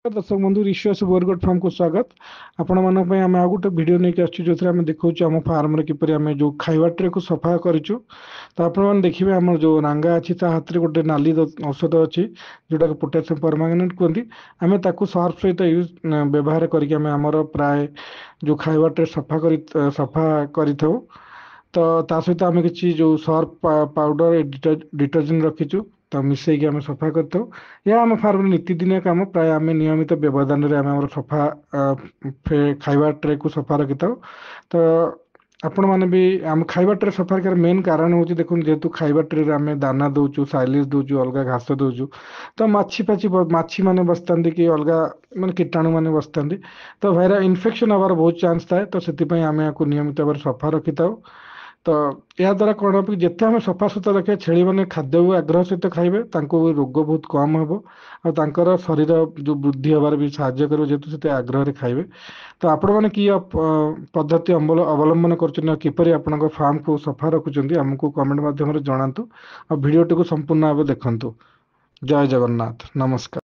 दर्शक बंधु ऋषि बोरगड फार्म को स्वागत। आपण मानक आम आ गोटे भिडियो नहीं आसु जो आम देखा आम फार्म किपर आम जो खाଇବା ट्रे को सफा करूँ। तो आपण देखिए आम जो रांगा अच्छी हाथ में गोटे नाली औषध अच्छी जोटा पोटासियम परमांगनेट कहते आम सर्फ सहित यूज व्यवहार करके आमर प्राय जो खाଇବା ट्रे सफा कर तो ता सहित आम कि जो सर्फ पाउडर डिटर्जेंट रखीचु तो मिसेक आम सफा कर या आम फार्म नीतिदिनिया काम प्राय आम नियमित व्यवधान आम सफा खाଇବା ट्रे को सफा रखी था। तो आपण मैंने भी आम खाଇବା ट्रे सफा कर मेन कारण हूँ देखो जेहेतु खाଇବା ट्रे आम दाना दौचु साइलेज दौचु अलग घास दौचु तो माछी मैंने बसता कि अलग माने कीटाणु मैंने बसता तो भाईरा इनफेक्शन हबार बहुत चांस थाए। तो से आम या नियमित भाव सफा रखी था। तो या द्वारा कौन हम जिते आम सफा सुतरा रखिए छेली मैंने खाद्य को आग्रह सहित खाइबे रोग बहुत कम हम और शरीर जो वृद्धि हबार भी साहाय्य कर जेहेतु से आग्रह खाइबे। तो आपण मैंने कि पद्धति अवलंबन कर आपण फार्म को सफा रखुच्च आमको कमेंट माध्यम जनातु और भिडियो टी को संपूर्ण भाव देखु। जय जगन्नाथ, नमस्कार।